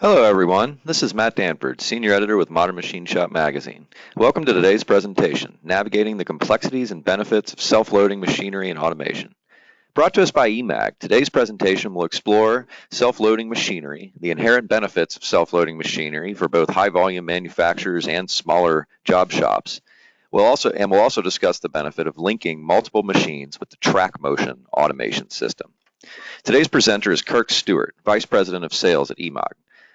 Hello, everyone. This is Matt Danford, Senior Editor with Modern Machine Shop Magazine. Welcome to today's presentation, Navigating the Complexities and Benefits of Self-Loading Machinery and Automation. Brought to us by Emag, today's presentation will explore self-loading machinery, the inherent benefits of self-loading machinery for both high-volume manufacturers and smaller job shops. We'll also discuss the benefit of linking multiple machines with the TrackMotion automation system. Today's presenter is Kirk Stewart, Vice President of Sales at Emag.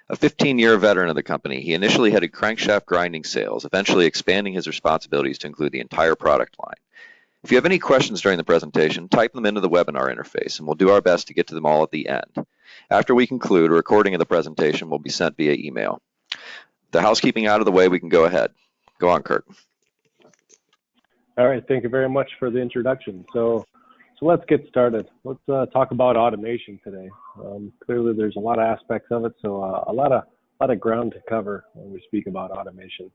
A 15-year veteran of the company, he initially headed crankshaft grinding sales, eventually expanding his responsibilities to include the entire product line. If you have any questions during the presentation, type them into the webinar interface, and we'll do our best to get to them all at the end. After we conclude, a recording of the presentation will be sent via email. The housekeeping out of the way, we can go ahead. Go on, Kirk. All right, thank you very much for the introduction. So let's get started. Let's talk about automation today. Clearly, there's a lot of aspects of it, so a lot of ground to cover when we speak about automation.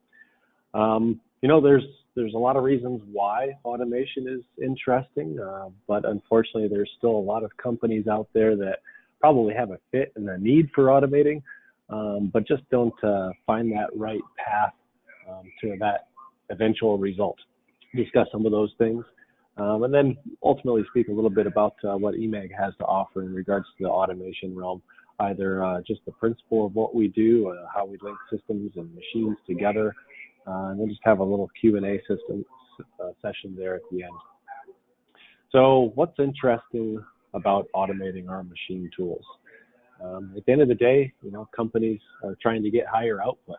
There's a lot of reasons why automation is interesting, but unfortunately, there's still a lot of companies out there that probably have a fit and a need for automating, but just don't find that right path to that eventual result. Discuss some of those things. And then ultimately speak a little bit about what Emag has to offer in regards to the automation realm, either just the principle of what we do, how we link systems and machines together, and we'll just have a little Q&A session there at the end. So what's interesting about automating our machine tools? At the end of the day, companies are trying to get higher output.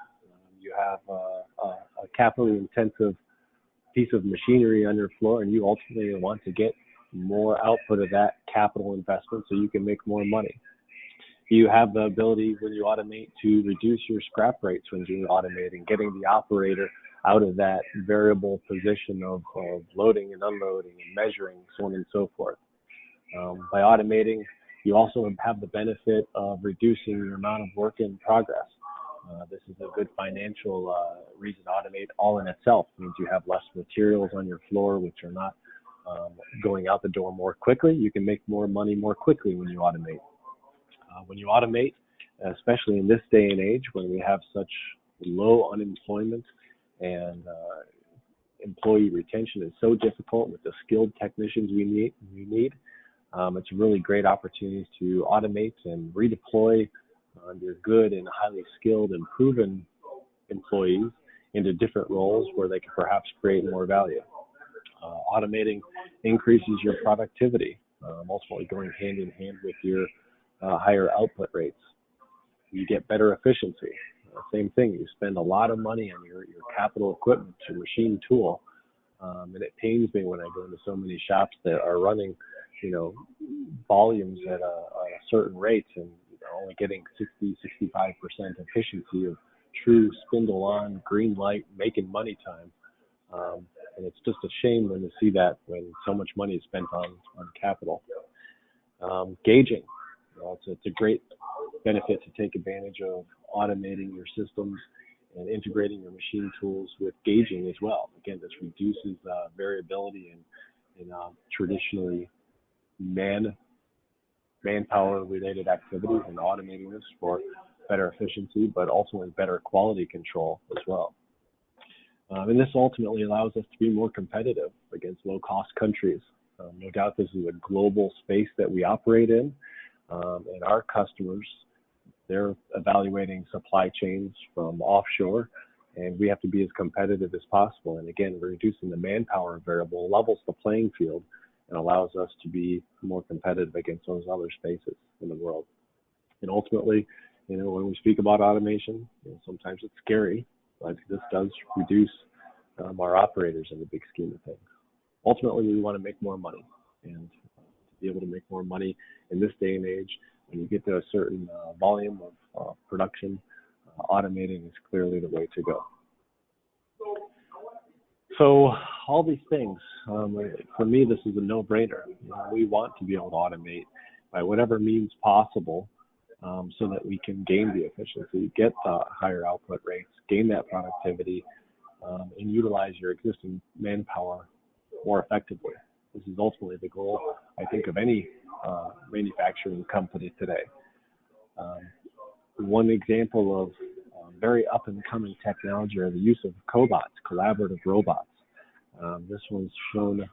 You have a capitally intensive piece of machinery on your floor, and you ultimately want to get more output of that capital investment so you can make more money. You have the ability when you automate to reduce your scrap rates when you're automating, getting the operator out of that variable position of loading and unloading and measuring, so on and so forth. By automating, you also have the benefit of reducing your amount of work in progress. This is a good financial reason to automate all in itself. It means you have less materials on your floor, which are not going out the door more quickly. You can make more money more quickly when you automate. When you automate, especially in this day and age when we have such low unemployment and employee retention is so difficult with the skilled technicians we need, it's a really great opportunity to automate and redeploy your good and highly skilled and proven employees into different roles where they can perhaps create more value. Automating increases your productivity, ultimately going hand in hand with your higher output rates. You get better efficiency. Same thing, you spend a lot of money on your capital equipment, your machine tool, and it pains me when I go into so many shops that are running, volumes at a certain rate and only getting 60-65% efficiency of true spindle on, green light, making money time. And it's just a shame when you see that when so much money is spent on capital. Gauging. It's a great benefit to take advantage of automating your systems and integrating your machine tools with gauging as well. Again, this reduces variability in traditionally manpower related activities, and automating this for better efficiency, but also in better quality control as well. And this ultimately allows us to be more competitive against low cost countries. No doubt this is a global space that we operate in, and our customers, they're evaluating supply chains from offshore, and we have to be as competitive as possible. And again, reducing the manpower variable levels the playing field and allows us to be more competitive against those other spaces in the world. And ultimately, when we speak about automation, sometimes it's scary, but this does reduce our operators in the big scheme of things. Ultimately, we want to make more money, and to be able to make more money in this day and age, when you get to a certain volume of production, automating is clearly the way to go. So all these things, for me, this is a no-brainer. We want to be able to automate by whatever means possible so that we can gain the efficiency, get the higher output rates, gain that productivity, and utilize your existing manpower more effectively. This is ultimately the goal, I think, of any manufacturing company today. One example of very up-and-coming technology are the use of Cobots, collaborative robots. This one's shown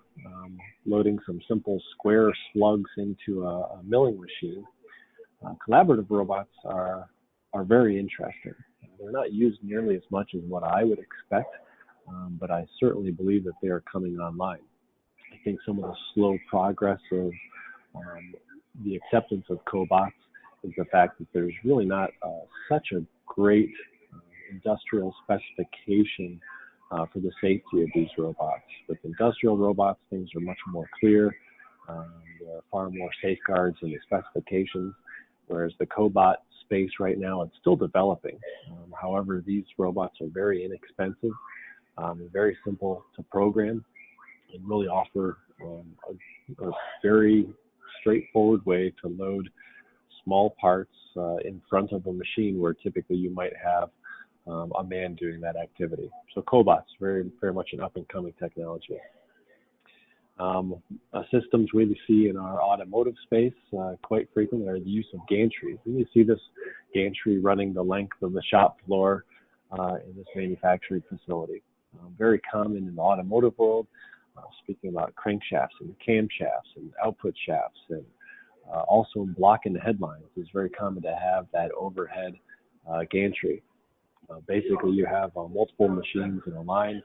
loading some simple square slugs into a milling machine. Collaborative robots are very interesting. They're not used nearly as much as what I would expect, but I certainly believe that they are coming online. I think some of the slow progress of the acceptance of cobots is the fact that there's really not such a great industrial specification for the safety of these robots. With industrial robots, things are much more clear. There are far more safeguards in the specifications, whereas the cobot space right now, it's still developing. However, these robots are very inexpensive, very simple to program, and really offer a very straightforward way to load small parts in front of a machine where typically you might have a man doing that activity. So cobots, very much an up-and-coming technology. Systems we see in our automotive space quite frequently are the use of gantries. And you see this gantry running the length of the shop floor in this manufacturing facility. Very common in the automotive world, speaking about crankshafts and camshafts and output shafts, and also in blocking the headlines. It's very common to have that overhead gantry. Basically, you have multiple machines in a line.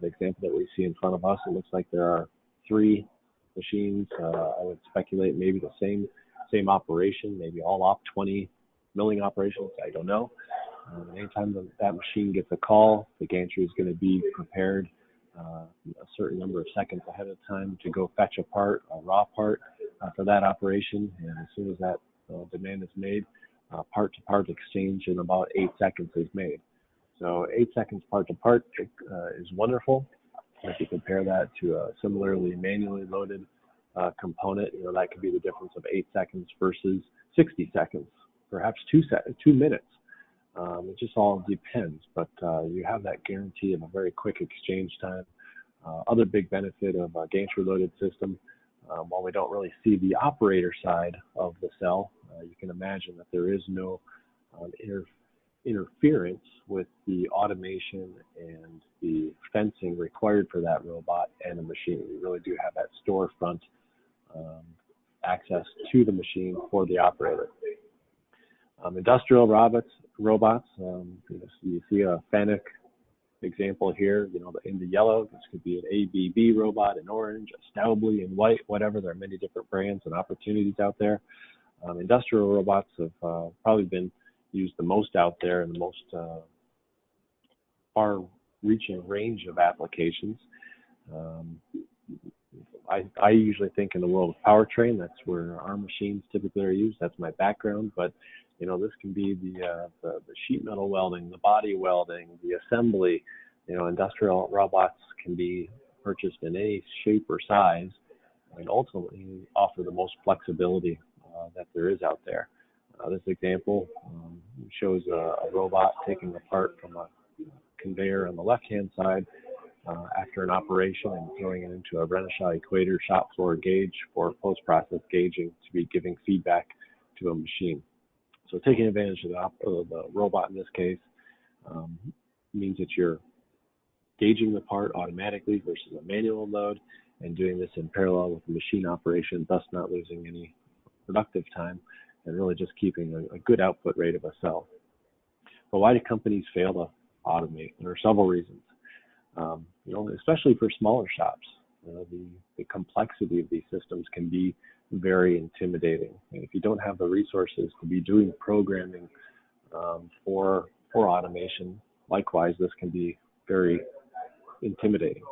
The example that we see in front of us, it looks like there are 3 machines. I would speculate maybe the same operation, maybe all op 20 milling operations. I don't know. Anytime that machine gets a call, the gantry is going to be prepared a certain number of seconds ahead of time to go fetch a part, a raw part for that operation. And as soon as that demand is made, part-to-part exchange in about 8 seconds is made. So 8 seconds part-to-part is wonderful. If you compare that to a similarly manually loaded component, that could be the difference of 8 seconds versus 60 seconds, perhaps 2 minutes. It just all depends, but you have that guarantee of a very quick exchange time. Other big benefit of a gantry-loaded system, while we don't really see the operator side of the cell, you can imagine that there is no interference with the automation and the fencing required for that robot and the machine. You really do have that storefront access to the machine for the operator. Industrial robots, you see a FANUC example here, in the yellow. This could be an ABB robot in orange, a Staubli in white, whatever. There are many different brands and opportunities out there. Industrial robots have probably been used the most out there in the most far-reaching range of applications. I usually think in the world of powertrain, that's where our machines typically are used. That's my background, but this can be the sheet metal welding, the body welding, the assembly. Industrial robots can be purchased in any shape or size, and ultimately offer the most flexibility that there is out there. This example shows a robot taking a part from a conveyor on the left-hand side after an operation and throwing it into a Renishaw equator shop floor gauge for post-process gauging to be giving feedback to a machine. So taking advantage of the robot in this case means that you're gauging the part automatically versus a manual load, and doing this in parallel with the machine operation, thus not losing any productive time and really just keeping a good output rate of a cell. But why do companies fail to automate? There are several reasons. Especially for smaller shops, the complexity of these systems can be very intimidating. And if you don't have the resources to be doing programming for automation, likewise, this can be very intimidating.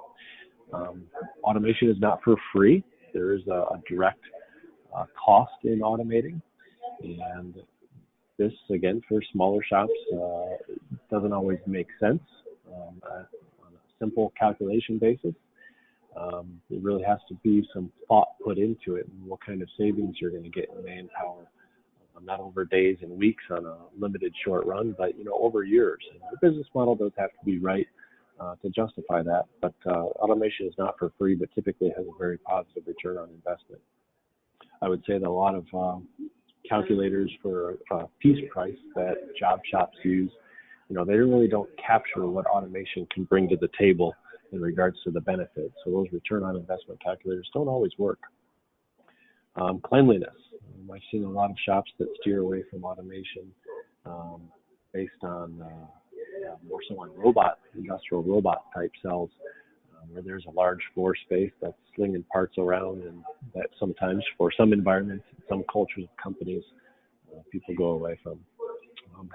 Automation is not for free. There is a direct cost in automating, and this, again, for smaller shops, doesn't always make sense on a simple calculation basis. There really has to be some thought put into it and what kind of savings you're going to get in manpower, not over days and weeks on a limited short run, but over years. And the business model does have to be right to justify that. But automation is not for free, but typically has a very positive return on investment. I would say that a lot of calculators for piece price that job shops use, they really don't capture what automation can bring to the table in regards to the benefits. So those return on investment calculators don't always work. Cleanliness. I've seen a lot of shops that steer away from automation based on more so on industrial robot type cells, where there's a large floor space that's slinging parts around, and that sometimes for some environments, some cultures of companies, people go away from.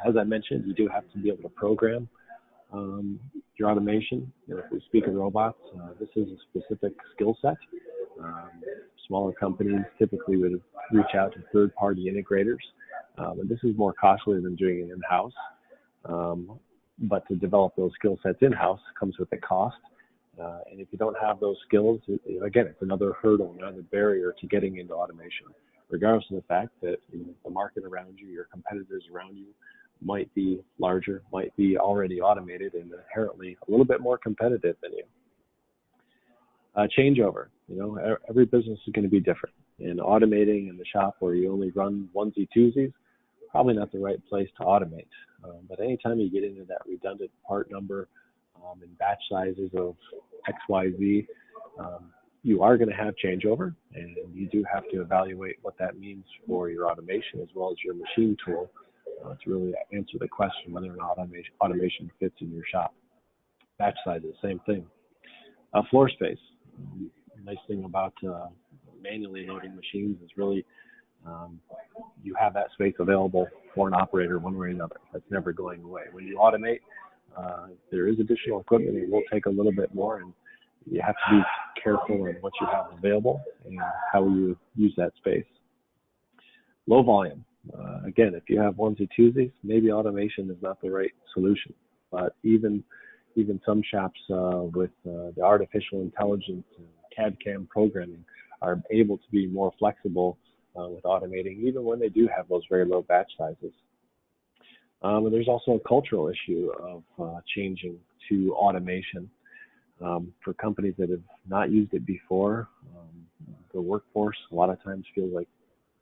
As I mentioned, you do have to be able to program your automation. If we speak of robots, this is a specific skill set. Smaller companies typically would reach out to third-party integrators, and this is more costly than doing it in-house. But to develop those skill sets in-house comes with a cost. And if you don't have those skills, again, it's another hurdle, another barrier to getting into automation, regardless of the fact that the market around you, your competitors around you, might be larger, might be already automated, and inherently a little bit more competitive than you. Changeover. Every business is going to be different. And automating in the shop where you only run onesie twosies, probably not the right place to automate. But anytime you get into that redundant part number and batch sizes of XYZ, you are going to have changeover, and you do have to evaluate what that means for your automation as well as your machine tool to really answer the question whether or not automation fits in your shop. Batch sizes, same thing. Floor space. Nice thing about manually loading machines is really you have that space available for an operator one way or another. That's never going away. When you automate, there is additional equipment. It will take a little bit more, and you have to be careful in what you have available and how you use that space. Low volume. Again, if you have onesie twosies, maybe automation is not the right solution. But even some shops with the artificial intelligence and CAD/CAM programming are able to be more flexible with automating, even when they do have those very low batch sizes. And there's also a cultural issue of changing to automation. For companies that have not used it before, the workforce a lot of times feels like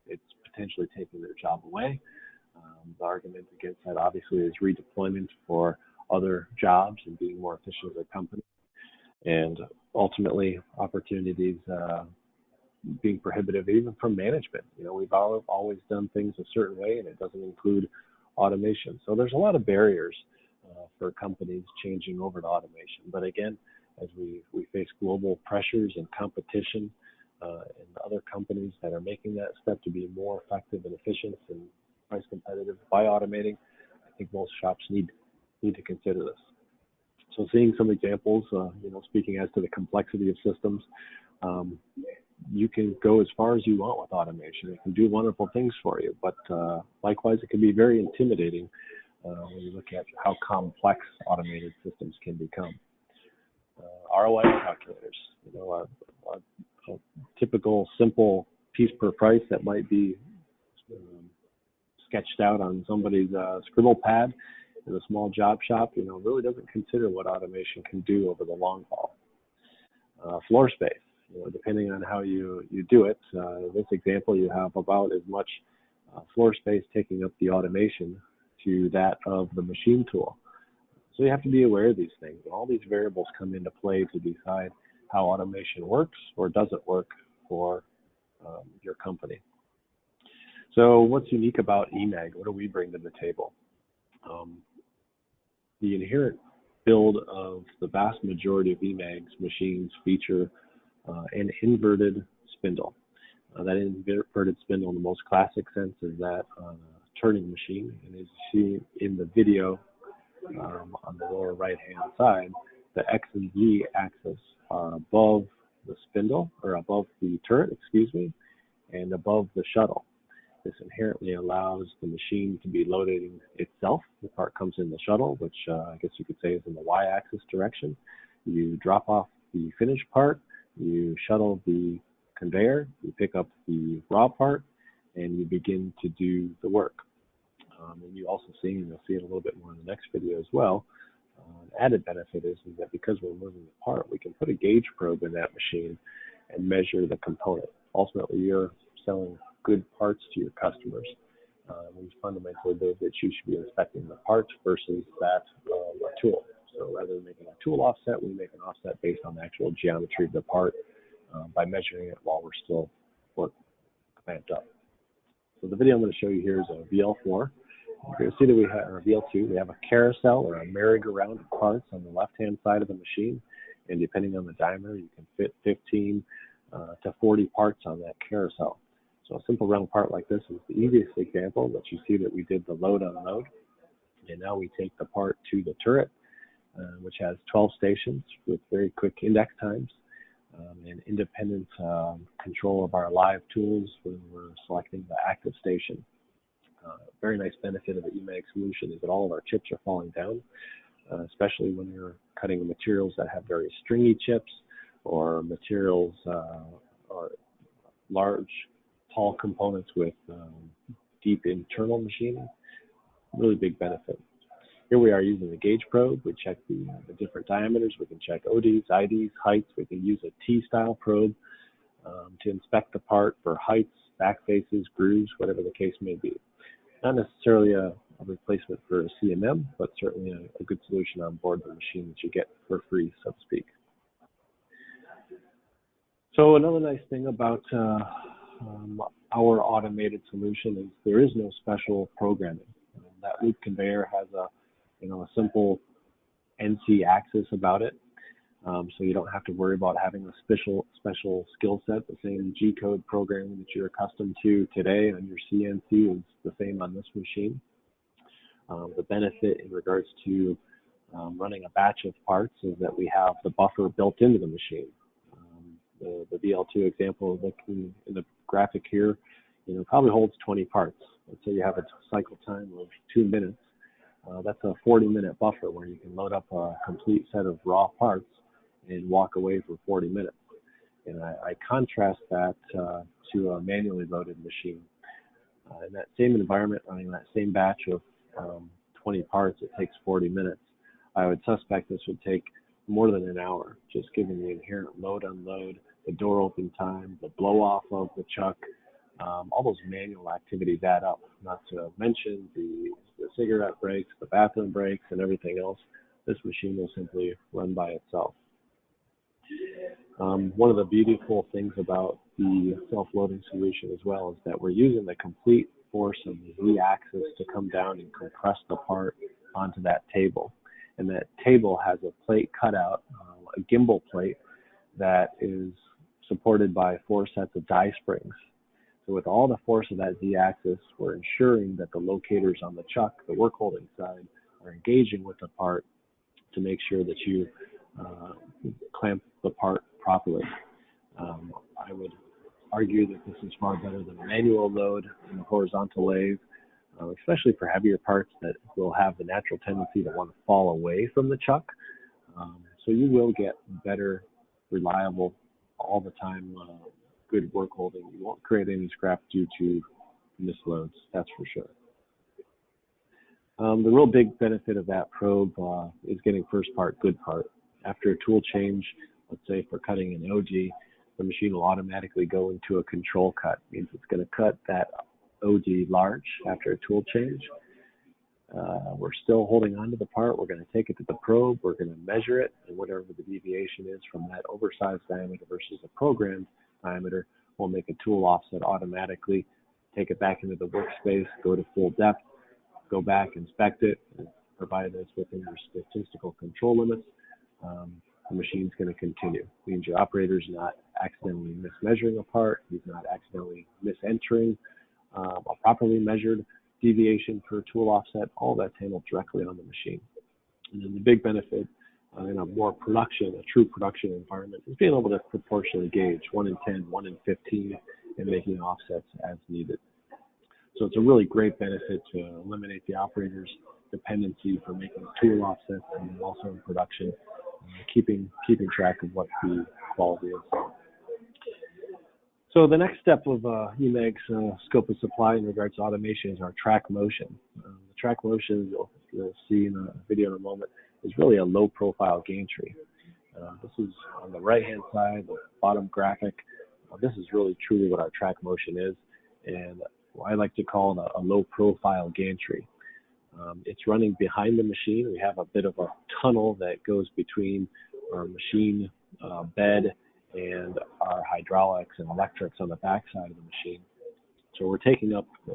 it's potentially taking their job away. The argument against that obviously is redeployment for other jobs and being more efficient as a company. And ultimately, opportunities being prohibitive even from management. We've always done things a certain way, and it doesn't include automation. So there's a lot of barriers for companies changing over to automation. But again, as we face global pressures and competition and other companies that are making that step to be more effective and efficient and price competitive by automating, I think most shops need to consider this. So seeing some examples, speaking as to the complexity of systems, you can go as far as you want with automation. It can do wonderful things for you, but likewise, it can be very intimidating when you look at how complex automated systems can become. ROI calculators, a typical simple piece per price that might be sketched out on somebody's scribble pad in a small job shop, really doesn't consider what automation can do over the long haul. Floor space, depending on how you do it. In this example, you have about as much floor space taking up the automation to that of the machine tool. So you have to be aware of these things. All these variables come into play to decide how automation works or doesn't work for your company. So what's unique about Emag? What do we bring to the table? The inherent build of the vast majority of Emags machines feature an inverted spindle. That inverted spindle in the most classic sense is that turning machine. And as you see in the video on the lower right-hand side, the X and Z axis are above the spindle, or above the turret, and above the shuttle. This inherently allows the machine to be loading itself. The part comes in the shuttle, which I guess you could say is in the y-axis direction. You drop off the finished part, you shuttle the conveyor, you pick up the raw part, and you begin to do the work. And you also see, and you'll see it a little bit more in the next video as well, an added benefit is that because we're moving the part, we can put a gauge probe in that machine and measure the component. Ultimately, you're selling good parts to your customers. And fundamentally, that you should be inspecting the parts versus that of a tool. So rather than making a tool offset, we make an offset based on the actual geometry of the part by measuring it while we're still clamped up. So the video I'm going to show you here is a VL4. You're going to see that we have, or VL2, we have a carousel or a merry-go-round of parts on the left-hand side of the machine. And depending on the diameter, you can fit 15 to 40 parts on that carousel. So a simple round part like this is the easiest example, but you see that we did the load-unload. And now we take the part to the turret, which has 12 stations with very quick index times and independent control of our live tools when we're selecting the active station. Very nice benefit of the Emag solution is that all of our chips are falling down, especially when you're cutting materials that have very stringy chips or materials or large, tall components with deep internal machining. Really big benefit. Here we are using the gauge probe. We check the different diameters. We can check ODs, IDs, heights. We can use a T-style probe to inspect the part for heights, back faces, grooves, whatever the case may be. Not necessarily a replacement for a CMM, but certainly a good solution on board the machine that you get for free, so to speak. So another nice thing about our automated solution is there is no special programming. That loop conveyor has a simple NC axis about it, so you don't have to worry about having a special skill set. The same G-code programming that you're accustomed to today on your CNC is the same on this machine. The benefit in regards to running a batch of parts is that we have the buffer built into the machine. The VL2 example looking in the graphic here, probably holds 20 parts. Let's say you have a cycle time of 2 minutes. That's a 40-minute buffer where you can load up a complete set of raw parts and walk away for 40 minutes. And I contrast that to a manually loaded machine. In that same environment, running that same batch of 20 parts, it takes 40 minutes. I would suspect this would take more than an hour, just given the inherent load, unload, the door open time, the blow off of the chuck, all those manual activities add up, not to mention the cigarette breaks, the bathroom breaks, and everything else. This machine will simply run by itself. One of the beautiful things about the self-loading solution as well is that we're using the complete force of the Z-axis to come down and compress the part onto that table. And that table has a plate cutout, a gimbal plate that is supported by 4 sets of die springs. So with all the force of that Z-axis, we're ensuring that the locators on the chuck, the work holding side, are engaging with the part to make sure that you clamp the part properly. I would argue that this is far better than a manual load in a horizontal lathe, especially for heavier parts that will have the natural tendency to want to fall away from the chuck. So you will get better, reliable, all the time, good work holding. You won't create any scrap due to misloads, that's for sure. The real big benefit of that probe is getting first part, good part. After a tool change, let's say for cutting an OG, the machine will automatically go into a control cut. It means it's going to cut that OG large after a tool change. We're still holding on to the part. We're going to take it to the probe. We're going to measure it, and whatever the deviation is from that oversized diameter versus a programmed diameter, we'll make a tool offset automatically, take it back into the workspace, go to full depth, go back, inspect it, and provide us within your statistical control limits. The machine's going to continue. It means your operator's not accidentally mismeasuring a part. He's not accidentally misentering a properly measured deviation per tool offset. All that's handled directly on the machine. And then the big benefit in a more production, a true production environment, is being able to proportionally gauge 1 in 10, 1 in 15, and making offsets as needed. So it's a really great benefit to eliminate the operator's dependency for making tool offsets and also in production, keeping track of what the quality is. So the next step of Emag's scope of supply in regards to automation is our TrackMotion. The TrackMotion, you'll see in a video in a moment, is really a low-profile gantry. This is on the right-hand side, the bottom graphic. This is really truly what our TrackMotion is. and I like to call it a low-profile gantry. It's running behind the machine. We have a bit of a tunnel that goes between our machine bed and our hydraulics and electrics on the back side of the machine. So we're taking up a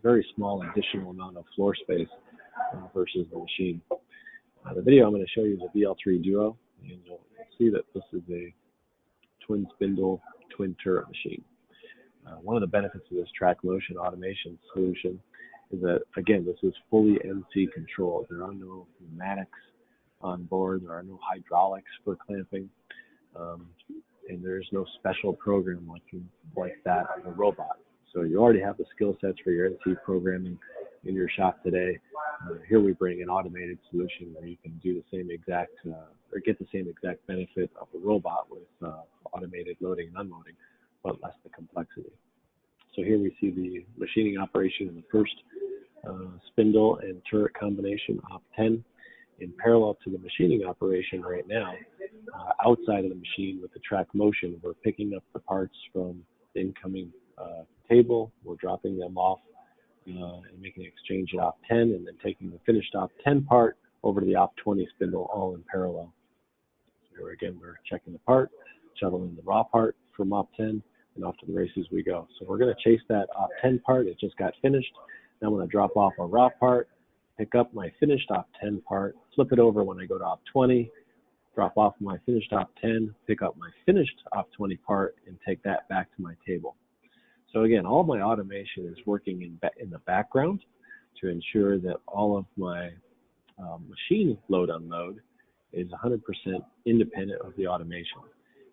very small additional amount of floor space versus the machine. The video I'm going to show you is a DL3 Duo, and you'll see that this is a twin spindle, twin turret machine. One of the benefits of this TrackMotion automation solution is that, again, this is fully NC controlled. There are no pneumatics on board. There are no hydraulics for clamping. And there's no special program like that on a robot. So you already have the skill sets for your NC programming in your shop today. Here we bring an automated solution where you can do the same exact, or get the same exact benefit of a robot with automated loading and unloading, but less the complexity. So here we see the machining operation in the first spindle and turret combination, op 10. In parallel to the machining operation right now, outside of the machine with the TrackMotion, we're picking up the parts from the incoming table, we're dropping them off and making an exchange at op 10, and then taking the finished op 10 part over to the op 20 spindle, all in parallel. So here again, we're checking the part, shuttling the raw part from op 10, and off to the races we go. So we're going to chase that op 10 part. It just got finished. Now I'm going to drop off a raw part, pick up my finished op 10 part, flip it over when I go to op 20, drop off my finished op 10, pick up my finished op 20 part, and take that back to my table. So again, all my automation is working in the background to ensure that all of my machine load unload is 100% independent of the automation.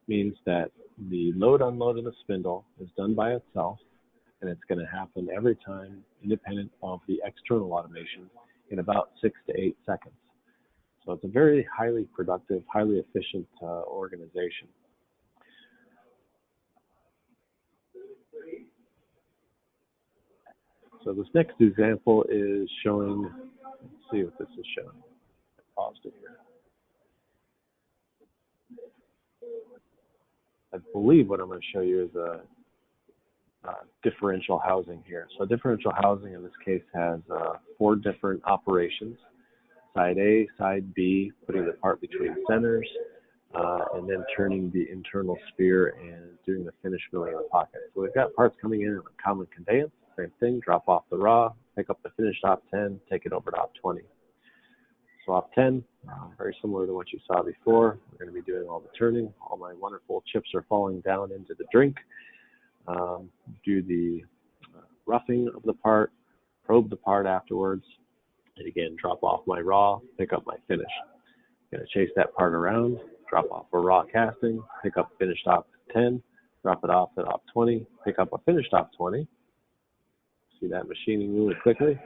Means that the load unload of the spindle is done by itself, and it's going to happen every time independent of the external automation in about 6 to 8 seconds. So it's a very highly productive, highly efficient organization. So this next example is showing, let's see what this is showing. I paused it here. I believe what I'm going to show you is a differential housing here. So differential housing in this case has 4 different operations. Side A, side B, putting the part between centers, and then turning the internal sphere and doing the finish milling of the pocket. So we've got parts coming in a common conveyance, same thing, drop off the raw, pick up the finished op 10, take it over to op 20. So op 10, very similar to what you saw before. We're going to be doing all the turning. All my wonderful chips are falling down into the drink. Do the roughing of the part, probe the part afterwards, and again, drop off my raw, pick up my finish. I'm going to chase that part around, drop off a raw casting, pick up finished op 10, drop it off at op 20, pick up a finished op 20. See that machining really quickly.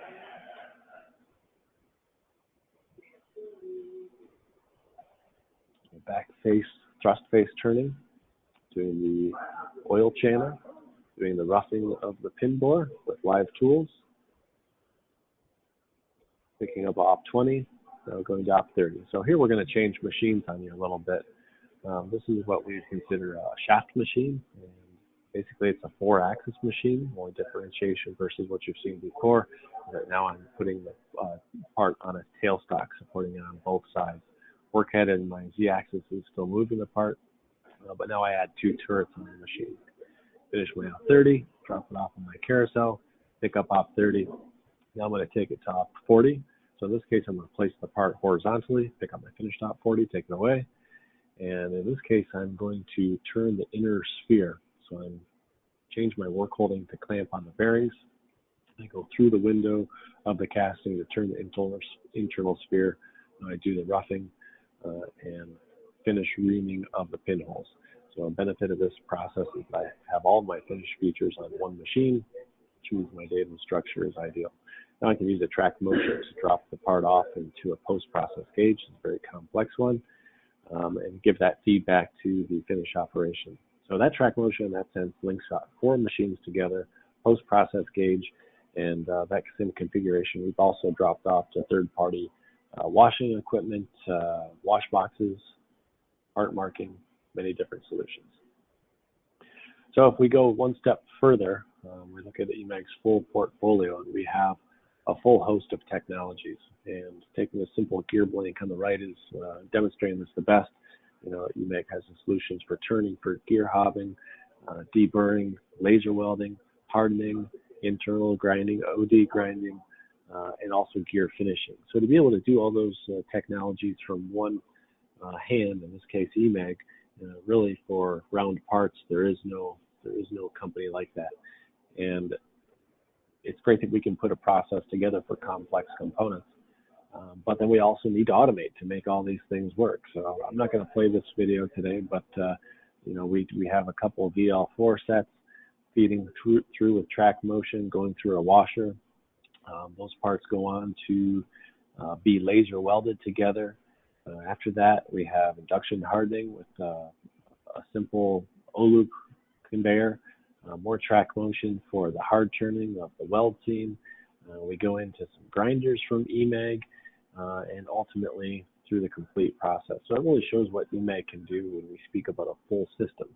Back face, thrust face turning, doing the oil channel, doing the roughing of the pin bore with live tools, picking up op 20, now going to op 30. So here we're going to change machines on you a little bit. This is what we consider a shaft machine, and basically it's a 4-axis machine. More differentiation versus what you've seen before. Right now I'm putting the part on a tailstock, supporting it on both sides. Workhead and my Z-axis is still moving the part, but now I add 2 turrets on the machine. Finish my op 30, drop it off on my carousel, pick up op 30. Now I'm going to take it to op 40. So in this case, I'm going to place the part horizontally, pick up my finished op 40, take it away. And in this case, I'm going to turn the inner sphere. So I'm change my work holding to clamp on the bearings. I go through the window of the casting to turn the internal sphere. And I do the roughing and finish reaming of the pinholes. So a benefit of this process is I have all my finished features on one machine. Choose my datum structure is ideal. Now I can use a TrackMotion to drop the part off into a post-process gauge. It's a very complex one, and give that feedback to the finish operation. So that TrackMotion, in that sense, links up 4 machines together, post-process gauge, and that same configuration. We've also dropped off to third-party washing equipment, wash boxes, part marking, many different solutions. So if we go one step further, We look at Emag's full portfolio, and we have a full host of technologies. And taking a simple gear blank on the right is demonstrating this the best. Emag has the solutions for turning for gear hobbing, deburring, laser welding, hardening, internal grinding, OD grinding, and also gear finishing. So to be able to do all those technologies from one hand, in this case Emag, really for round parts, there is no company like that. And it's great that we can put a process together for complex components. But then we also need to automate to make all these things work. So I'm not going to play this video today, but we have a couple of VL4 sets feeding through with TrackMotion, going through a washer. Those parts go on to be laser welded together. After that, we have induction hardening with a simple O-loop conveyor, more TrackMotion for the hard turning of the weld seam. We go into some grinders from Emag, and ultimately through the complete process. So it really shows what Emag can do when we speak about a full system.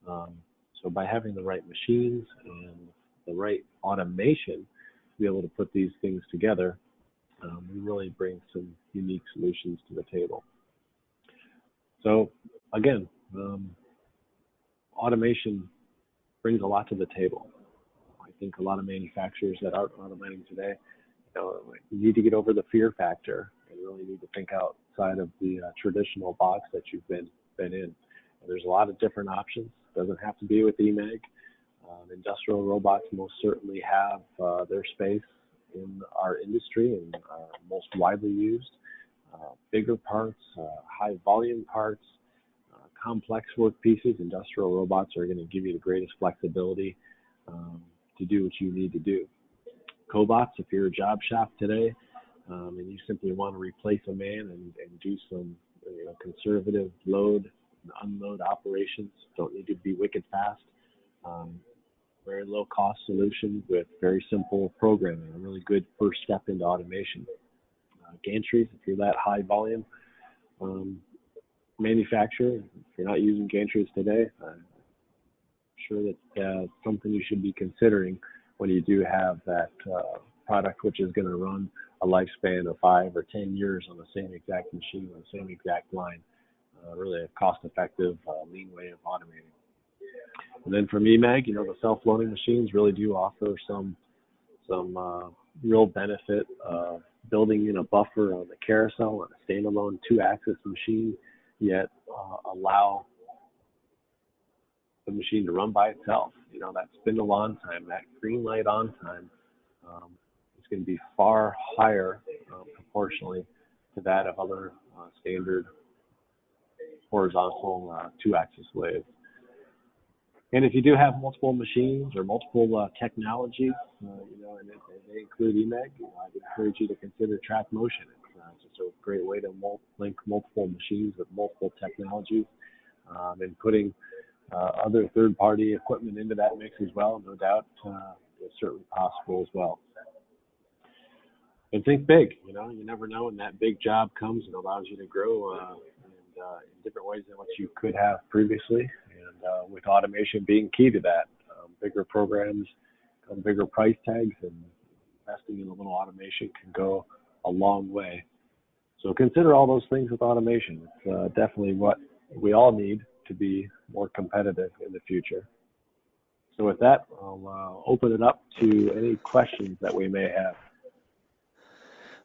So by having the right machines and the right automation to be able to put these things together, we really bring some unique solutions to the table. So again, automation brings a lot to the table. I think a lot of manufacturers that aren't automating today, you need to get over the fear factor and really need to think outside of the traditional box that you've been in. And there's a lot of different options. It doesn't have to be with Emag. Industrial robots most certainly have their space in our industry and most widely used. Bigger parts, high volume parts, complex work pieces, industrial robots are going to give you the greatest flexibility to do what you need to do. Cobots, if you're a job shop today and you simply want to replace a man and do some conservative load and unload operations, don't need to be wicked fast. Very low cost solution with very simple programming, a really good first step into automation. Gantries, if you're that high volume manufacturer, if you're not using gantries today, I'm sure that's something you should be considering when you do have that product which is going to run a lifespan of 5 or 10 years on the same exact machine, on the same exact line. Really a cost-effective, lean way of automating. And then from Emag, the self-loading machines really do offer some real benefit of building in a buffer on the carousel on a standalone 2-axis machine, yet allow the machine to run by itself. That spindle on time, that green light on time is going to be far higher proportionally to that of other standard horizontal 2-axis lathes. And if you do have multiple machines or multiple technologies, and they include Emag, I'd encourage you to consider TrackMotion. It's just a great way to link multiple machines with multiple technologies, and putting other third-party equipment into that mix as well, no doubt, is certainly possible as well. And think big. You never know when that big job comes and allows you to grow in different ways than what you could have previously. And with automation being key to that, bigger programs come bigger price tags, and investing in a little automation can go a long way. So consider all those things with automation. It's definitely what we all need to be more competitive in the future. So with that, I'll open it up to any questions that we may have.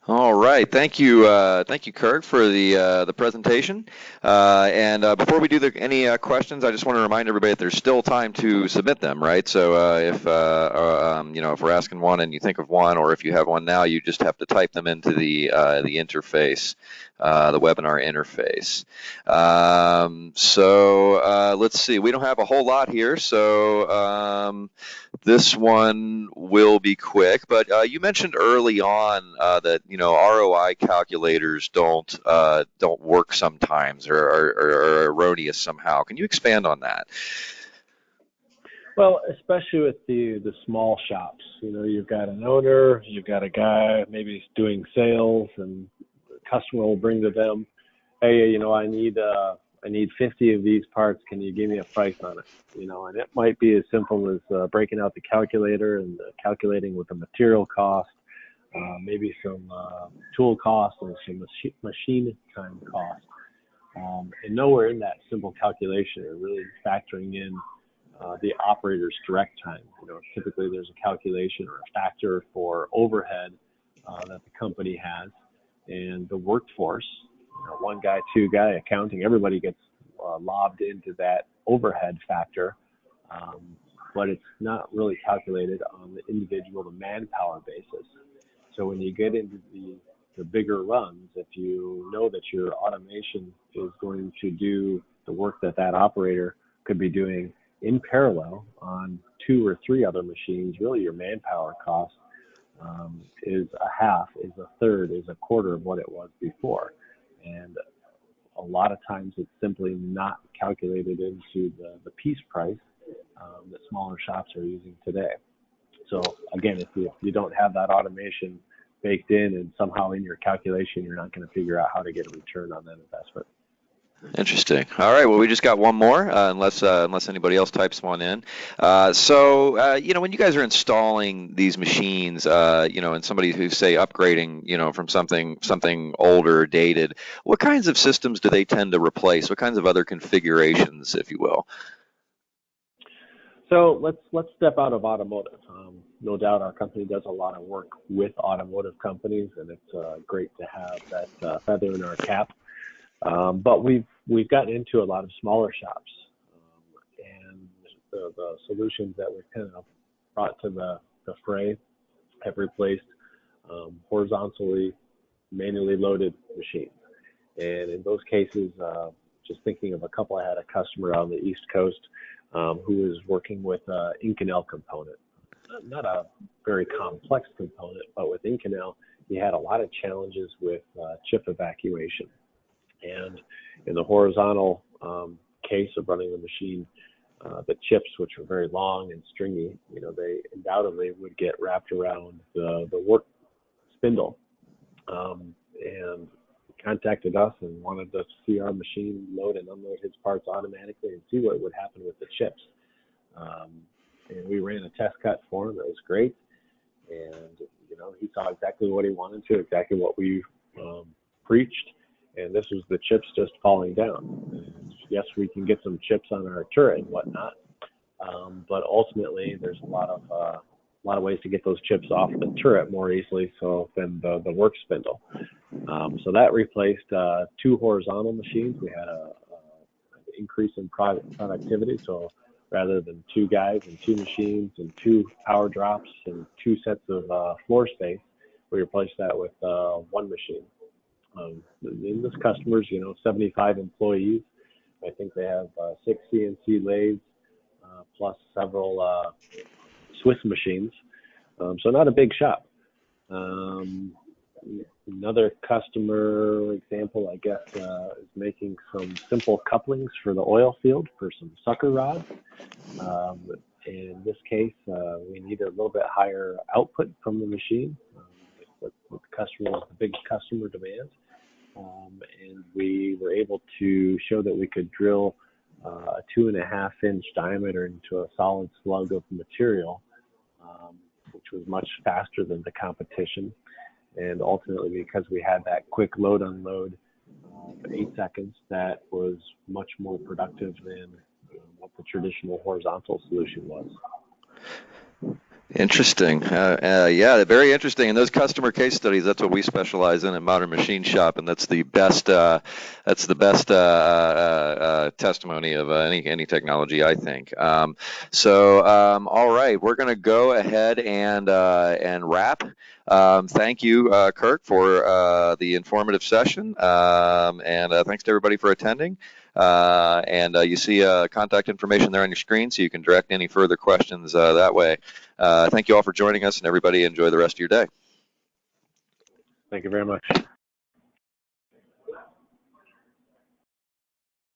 All right, thank you, Kurt, for the presentation. And before we do any questions, I just want to remind everybody that there's still time to submit them, right? So if we're asking one and you think of one, or if you have one now, you just have to type them into the interface, the webinar interface. So let's see, we don't have a whole lot here, so this one will be quick. But you mentioned early on that ROI calculators don't work sometimes, or are erroneous somehow. Can you expand on that? Well, especially with the small shops, you've got an owner, you've got a guy maybe doing sales, and the customer will bring to them, hey, I need a I need 50 of these parts. Can you give me a price on it? And it might be as simple as breaking out the calculator and calculating with the material cost, maybe some tool cost and some machine time cost. And nowhere in that simple calculation are really factoring in the operator's direct time. Typically there's a calculation or a factor for overhead that the company has, and the workforce. One guy, two guy, accounting, everybody gets lobbed into that overhead factor, but it's not really calculated on the individual, the manpower basis. So when you get into the bigger runs, if you know that your automation is going to do the work that operator could be doing in parallel on 2 or 3 other machines, really your manpower cost is a half, is a third, is a quarter of what it was before. And a lot of times it's simply not calculated into the piece price that smaller shops are using today. So again, if you don't have that automation baked in and somehow in your calculation, you're not going to figure out how to get a return on that investment. Interesting. All right. Well, we just got one more, unless anybody else types one in. So when you guys are installing these machines, and somebody who's say upgrading, from something older or dated, what kinds of systems do they tend to replace? What kinds of other configurations, if you will? So let's step out of automotive. No doubt our company does a lot of work with automotive companies, and it's great to have that feather in our cap. But we've gotten into a lot of smaller shops, and the solutions that we've kind of brought to the fray have replaced horizontally, manually loaded machines. And in those cases, just thinking of a couple, I had a customer on the East Coast who was working with Inconel component. Not a very complex component, but with Inconel, he had a lot of challenges with chip evacuation. And in the horizontal case of running the machine, the chips, which were very long and stringy, they undoubtedly would get wrapped around the work spindle. And contacted us and wanted us to see our machine load and unload his parts automatically and see what would happen with the chips. And we ran a test cut for him. It was great. And, he saw exactly what he wanted to, exactly what we preached. And this was the chips just falling down. And yes, we can get some chips on our turret and whatnot. But ultimately, there's a lot of ways to get those chips off the turret more easily than the work spindle. So that replaced 2 horizontal machines. We had an increase in productivity. So rather than 2 guys and 2 machines and 2 power drops and 2 sets of floor space, we replaced that with 1 machine. In this customer's, 75 employees. I think they have 6 CNC lathes plus several Swiss machines. So not a big shop. Another customer example, I guess, is making some simple couplings for the oil field for some sucker rods. In this case, we needed a little bit higher output from the machine. What the customer was the big customer demand. And we were able to show that we could drill a 2.5-inch diameter into a solid slug of material, which was much faster than the competition. And ultimately, because we had that quick load unload of 8 seconds, that was much more productive than what the traditional horizontal solution was. Interesting. Yeah, very interesting. And those customer case studies, that's what we specialize in at Modern Machine Shop, and that's the best. Testimony of any technology, I think. All right, we're going to go ahead and wrap. Thank you, Kurt, for the informative session, and thanks to everybody for attending. You see contact information there on your screen, so you can direct any further questions that way. Thank you all for joining us, and everybody enjoy the rest of your day. Thank you very much.